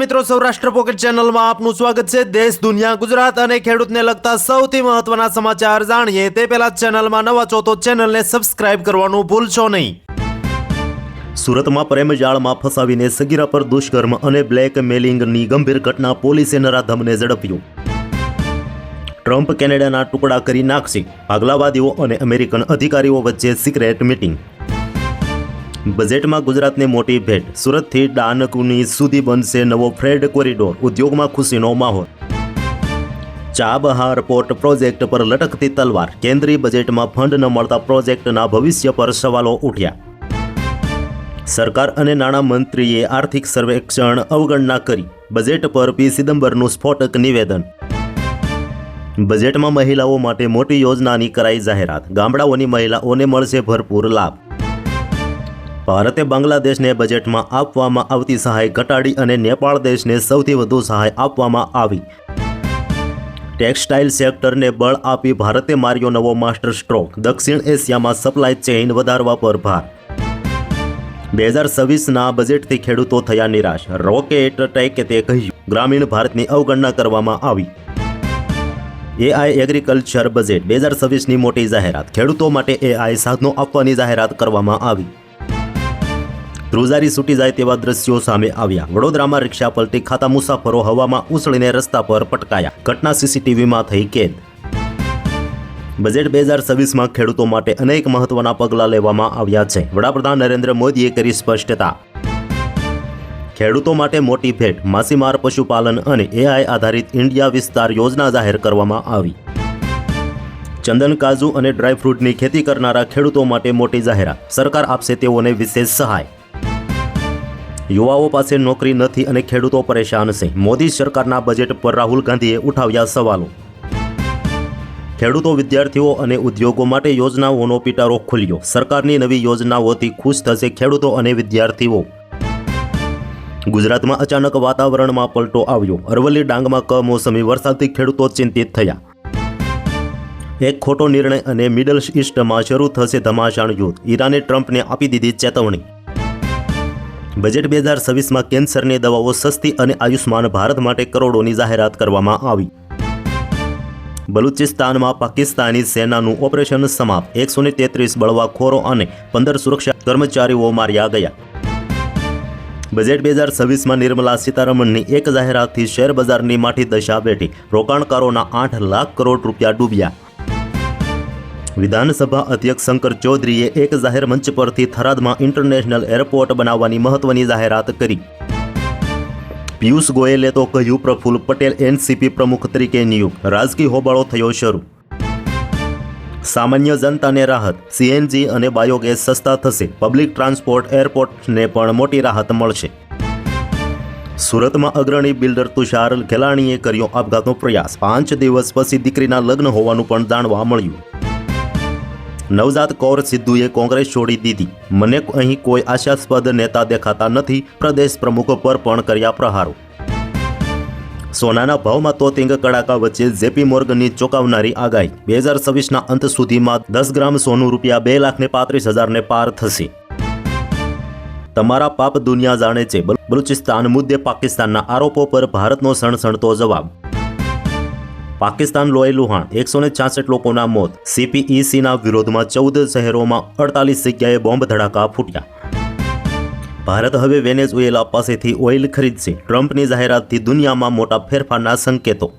મિત્રો, સૌરાષ્ટ્ર પોકેટ ચેનલમાં આપનું સ્વાગત છે। દેશ, દુનિયા, ગુજરાત અને ખેડૂતને લગતા સૌથી મહત્વના સમાચાર જાણીએ તે પહેલા ચેનલમાં નવા છો તો ચેનલને સબસ્ક્રાઇબ કરવાનું ભૂલશો નહીં। સુરતમાં પ્રેમજાળમાં ફસાવીને સગીરા પર દુષ્કર્મ અને બ્લેકમેલિંગની ગંભીર ઘટના, પોલીસે નરાધમને ઝડપ્યું। ટ્રમ્પ કેનેડાના ટુકડા કરી નાખશે, ભાગલાવાદીઓ અને અમેરિકન અધિકારીઓ વચ્ચે સિક્રેટ મીટિંગ। બજેટમાં ગુજરાતને મોટી ભેટ, સુરતથી ડાનકુની સુધી બનશે નવો ફ્રેડ કોરિડોર, ઉદ્યોગમાં ખુશીનો માહોલ। ચાબહાર પોર્ટ પ્રોજેક્ટ પર લટકતી તલવાર, કેન્દ્રીય બજેટમાં ફંડ ન મળતા પ્રોજેક્ટના ભવિષ્ય પર સવાલો ઉઠ્યા। સરકાર અને નાણામંત્રીએ આર્થિક સર્વેક્ષણ અવગણના કરી, બજેટ પર પી ચિદમ્બરનું સ્ફોટક નિવેદન। બજેટમાં મહિલાઓ માટે મોટી યોજનાની કરાઈ જાહેરાત, ગામડાઓની મહિલાઓને મળશે ભરપૂર લાભ। ભારતે બાંગ્લાદેશને બજેટમાં આપવામાં આવતી સહાય ઘટાડી અને નેપાળ દેશને સૌથી વધુ સહાય આપવામાં આવી। ટેક્સટાઇલ સેક્ટરને બળ આપી ભારતે માર્યો નવો માસ્ટર સ્ટ્રોક, દક્ષિણ એશિયામાં સપ્લાય ચેઇન વધારવા પર ભાર। 2026ના બજેટથી ખેડૂતો થયા નિરાશ, રોકેટ ટેકે કહ્યું, ગ્રામીણ ભારતની અવગણના કરવામાં આવી। એઆઈ એગ્રીકલ્ચર બજેટ 2026ની મોટી જાહેરાત, ખેડૂતો માટે એઆઈ સાધનો આપવાની જાહેરાત કરવામાં આવી। ધ્રુજારી છૂટી જાય તેવા દ્રશ્યો સામે આવ્યા, વડોદરામાં રિક્ષા પલટી ખાતા મુસાફરો હવામાં ઉછળીને રસ્તા પર પટકાયા, ઘટના સીસીટીવીમાં થઈ કેદ। બજેટ 2026માં ખેડૂતો માટે અનેક મહત્વના પગલાં લેવામાં આવ્યા છે, વડાપ્રધાન નરેન્દ્ર મોદીએ કરી સ્પષ્ટતા। ખેડૂતો માટે મોટી ભેટ, માછીમાર, પશુપાલન અને એઆઈ આધારિત ઇન્ડિયા વિસ્તાર યોજના જાહેર કરવામાં આવી। ચંદન, કાજુ અને ડ્રાયફ્રૂટની ખેતી કરનારા ખેડૂતો માટે મોટી જાહેરાત, સરકાર આપશે તેઓને વિશેષ સહાય। યુવાઓ પાસે નોકરી નથી અને ખેડૂતો પરેશાન છે, મોદી સરકારના બજેટ પર રાહુલ ગાંધીએ ઉઠાવ્યા સવાલો। ખેડૂતો, વિદ્યાર્થીઓ અને ઉદ્યોગો માટે યોજનાઓનો પિટારો ખુલ્યો, સરકારની નવી યોજનાઓથી ખુશ થશે ખેડૂતો અને વિદ્યાર્થીઓ। ગુજરાતમાં અચાનક વાતાવરણમાં પલટો આવ્યો, અરવલ્લી, ડાંગમાં કમોસમી વરસાદથી ખેડૂતો ચિંતિત થયા। એક ખોટો નિર્ણય અને મિડલ ઇસ્ટમાં શરૂ થશે ધમાસાણ યુદ્ધ, ઈરાને ટ્રમ્પને આપી દીધી ચેતવણી। બજેટ 2026માં કેન્સરની દવાઓ સસ્તી અને આયુષ્માન ભારત માટે કરોડોની જાહેરાત કરવામાં આવી। બલુચિસ્તાનમાં પાકિસ્તાની સેનાનું ઓપરેશન સમાપ્ત, 133 બળવાખોરો અને 15 સુરક્ષા કર્મચારીઓ માર્યા ગયા। બજેટ 2026માં નિર્મલા સીતારમણની એક જાહેરાતથી શેર બજારની માઠી દશા બેઠી, રોકાણકારોના 8 લાખ કરોડ રૂપિયા ડૂબ્યા। વિધાનસભા અધ્યક્ષ શંકર ચૌધરીએ એક જાહેર મંચ પરથી થરાદમાં ઇન્ટરનેશનલ એરપોર્ટ બનાવવાની મહત્વની જાહેરાત કરી। પિયુષ ગોયલે તો કહ્યું, પ્રફુલ્લ પટેલ એનસીપી પ્રમુખ તરીકે નિયુક્ત, રાજકીય હોબાળો થયો શરૂ। સામાન્ય જનતાને રાહત, સીએનજી અને બાયોગેસ સસ્તા થશે, પબ્લિક ટ્રાન્સપોર્ટ એરપોર્ટને પણ મોટી રાહત મળશે। સુરતમાં અગ્રણી બિલ્ડર તુષાર ગેલાણીએ કર્યો આપઘાતનો પ્રયાસ, 5 દિવસ પછી દીકરીના લગ્ન હોવાનું પણ જાણવા મળ્યું। નવજાત કૌર સિદ્ધુએ કોંગ્રેસ છોડી દીધી, મને અહીં કોઈ આશાસ્પદ નેતા દેખાતા નથી, પ્રદેશ પ્રમુખ પર પણ કર્યા પ્રહારો। સોનાના ભાવમાં તોતિંગ કડાકા વચ્ચે જેપી મોર્ગનની ચોંકાવનારી આગાહી, 2026ના અંત સુધીમાં 10 ગ્રામ સોનું ₹2,35,000 પાર થશે। તમારા પાપ દુનિયા જાણે છે, બલુચિસ્તાન મુદ્દે પાકિસ્તાનના આરોપો પર ભારતનો સણસણતો જવાબ। પાકિસ્તાન લોહી લુહાણ, 166 લોકોના મોત, સીપીઈસીના વિરોધમાં 14 શહેરોમાં 48 જગ્યાએ બોમ્બ ધડાકા ફૂટ્યા। ભારત હવે વેનેઝુએલા પાસેથી ઓઇલ ખરીદશે, ટ્રમ્પની જાહેરાતથી દુનિયામાં મોટા ફેરફારના સંકેતો।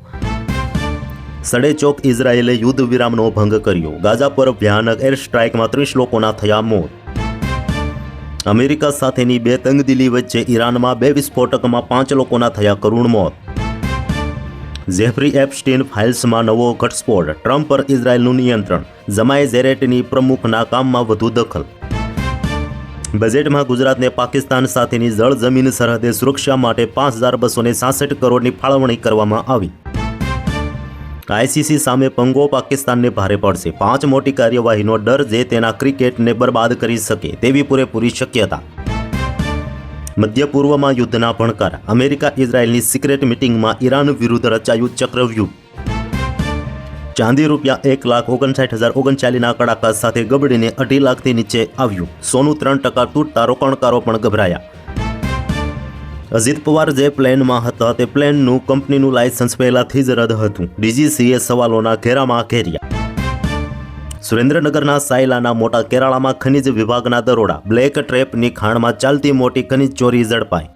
સડેચોક ઇઝરાયેલે યુદ્ધ વિરામનો ભંગ કર્યો, ગાઝા પર ભયાનક એર સ્ટ્રાઇકમાં 30 લોકોના થયા મોત। અમેરિકા સાથેની બે તંગદિલી વચ્ચે ઈરાનમાં 2 વિસ્ફોટકમાં 5 લોકોના થયા કરુણ મોત। જેફરી એપ્સ્ટીન ફાઇલ્સમાં નવો ઘટસ્ફોટ, ટ્રમ્પ પર ઇઝરાયેલનું નિયંત્રણ, જમાય ઝેરેટની પ્રમુખના કામમાં વધુ દખલ। બજેટમાં ગુજરાતને પાકિસ્તાન સાથેની જળ જમીન સરહદે સુરક્ષા માટે 5,266 કરોડની ફાળવણી કરવામાં આવી। આઈસીસી સામે પંગો પાકિસ્તાનને ભારે પડશે, 5 મોટી કાર્યવાહીનો ડર જે તેના ક્રિકેટને બરબાદ કરી શકે તેવી પૂરેપૂરી શક્યતા। મધ્ય પૂર્વમાં યુદ્ધના ભણકારા, અમેરિકા ઇઝરાયેલની સિક્રેટ મિટિંગમાં ઈરાન વિરુદ્ધ રચાયું ચક્રવ્યૂહ। ચાંદી ₹1,59,039ના કડાકા સાથે ગબડીને 2.5 લાખથી નીચે આવ્યું, સોનું 3% તૂટતા રોકાણકારો પણ ગભરાયા। અજીત પવાર જે પ્લેનમાં હતા તે પ્લેનનું કંપનીનું લાયસન્સ પહેલાથી જ રદ હતું. ડીજીસીએ સવાલોના ઘેરામાં ઘેર્યા. સુરેન્દ્રનગરના સાયલાના મોટા કેરાળામાં ખનિજ વિભાગના દરોડા. બ્લેક ટ્રેપની ખાણમાં ચાલતી મોટી ખનિજ ચોરી ઝડપાઈ.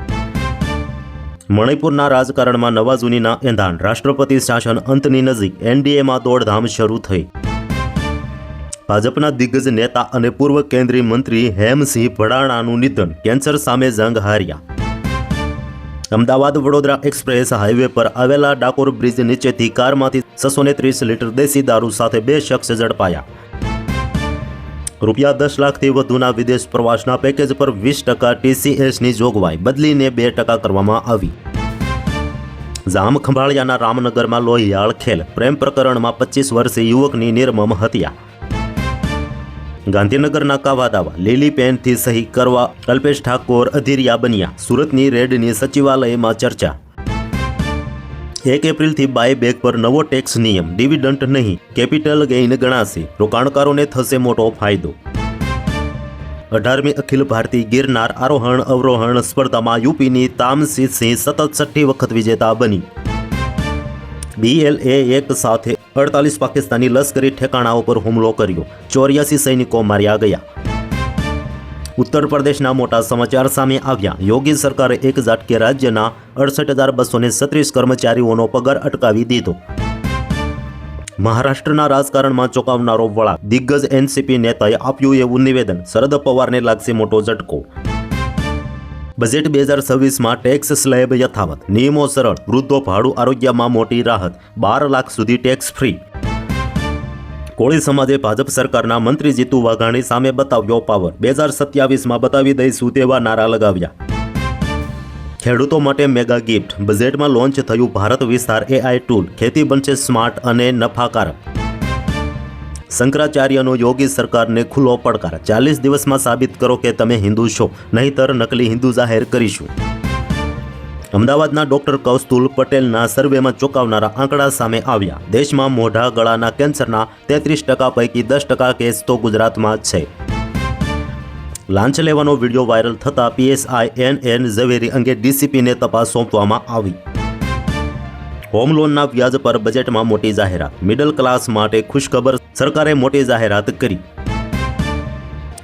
મણિપુરના રાજકારણમાં નવા જૂનીના એંધાણ. રાષ્ટ્રપતિ શાસન અંતની નજીક. એનડીએમાં દોડધામ શરૂ થઈ. ભાજપના દિગ્ગજ નેતા અને પૂર્વ કેન્દ્રીય મંત્રી હેમસિંહ ભડાણાનું નિધન. કેન્સર સામે જંગ હાર્યા. અમદાવાદ વડોદરા એક્સપ્રેસ હાઈવે પર આવેલા ડાકોર બ્રિજ નીચેથી કારમાંથી 630 લીટર દેશી દારૂ સાથે 2 શખ્સ ઝડપાયા. રૂપિયા 10 લાખથી વધુના વિદેશ પ્રવાસના પેકેજ પર 20% TCSની જોગવાઈ બદલીને 2% કરવામાં આવી. જામ ખંભાળિયાના રામનગરમાં લોહિયાળ ખેલ. પ્રેમ પ્રકરણમાં 25 વર્ષીય યુવકની નિર્મમ હત્યા. ગાંધીનગરના કાવાદાવા. લીલી પેનથી સહી કરવા અલ્પેશ ઠાકોર અધીરિયા બન્યા. સુરતની રેડની સચિવાલયમાં ચર્ચા. 1 એપ્રિલથી બાયબેક પર નવો ટેક્સ નિયમ. ડિવિડન્ટ નહીં, કેપિટલ ગેઇન ગણાશે. રોકાણકારોને થશે મોટો ફાયદો. 18મી અખિલ ભારતીય ગિરનાર આરોહણ અવરોહણ સ્પર્ધામાં યુપીની તામસી સિંહ સતત 6ઠ્ઠી વખત વિજેતા બની. BLA એક સાથે 48 પાકિસ્તાની લશ્કરી ઠેકાણાઓ પર હુમલો કર્યો. 84 સૈનિકો માર્યા ગયા. ઉત્તર પ્રદેશના મોટા સમાચાર સામે આવ્યા. યોગી સરકારે એક ઝાટકે રાજ્યના 68,236 કર્મચારીઓનો પગાર અટકાવી દીધો. મહારાષ્ટ્રના રાજકારણમાં ચોંકાવનારો વળાંક. દિગ્ગજ NCP નેતાએ આપ્યું એવું નિવેદન. શરદ પવારને લાગશે મોટો ઝટકો. બજેટ 2026માં ટેક્સ સ્લેબ યથાવત. નિયમો સરળ. વૃદ્ધો ભાડું આરોગ્યમાં મોટી રાહત. 12 લાખ સુધી ટેક્સ ફ્રી. કોળી સમાજે ભાજપ સરકારના મંત્રી જીતુ વાઘાણી સામે બતાવ્યો પાવર. 2027માં બતાવી દઈશું તેવા નારા લગાવ્યા. ખેડૂતો માટે મેગા ગિફ્ટ. બજેટમાં લોન્ચ થયું ભારત વિસ્તાર AI ટૂલ. ખેતી બનશે સ્માર્ટ અને નફાકારક. શંકરાચાર્યનો યોગી સરકારને ખુલ્લો પડકાર. 40 દિવસમાં સાબિત કરો કે તમે હિન્દુ છો, નહીંતર નકલી હિન્દુ જાહેર કરીશું. અમદાવાદના ડોક્ટર કૌસ્તુલ પટેલના સર્વેમાં ચોંકાવનારા આંકડા સામે આવ્યા. દેશમાં મોઢા ગળાના કેન્સરના 33% પૈકી 10% કેસ તો ગુજરાતમાં જ છે. લાંચ લેવાનો વિડીયો વાયરલ થતાં PSI NN ઝવેરી અંગે DCPને તપાસ સોંપવામાં આવી. હોમ લોનના વ્યાજ પર બજેટમાં મોટી જાહેરાત. મિડલ ક્લાસ માટે ખુશખબર. સરકારે મોટી જાહેરાત કરી.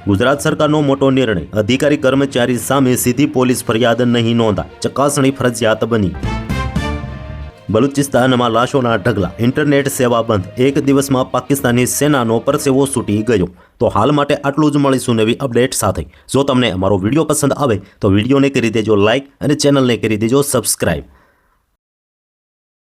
ગુજરાત સરકારનો મોટો નિર્ણય. અધિકારી કર્મચારી સામે સીધી પોલીસ ફરિયાદ નહીં નોંધાય. ચકાસણી ફરજિયાત બની. બલુચિસ્તાનમાં લાશોના ઢગલા. ઇન્ટરનેટ સેવા બંધ. 1 દિવસમાં પાકિસ્તાની સેનાનો પરસેવો છૂટી ગયો. તો હાલ માટે આટલું જ. મળીશું નવી અપડેટ સાથે. જો તમને અમારો વિડીયો પસંદ આવે તો વિડીયોને કરી દેજો લાઇક અને ચેનલને કરી દેજો સબસ્ક્રાઇબ.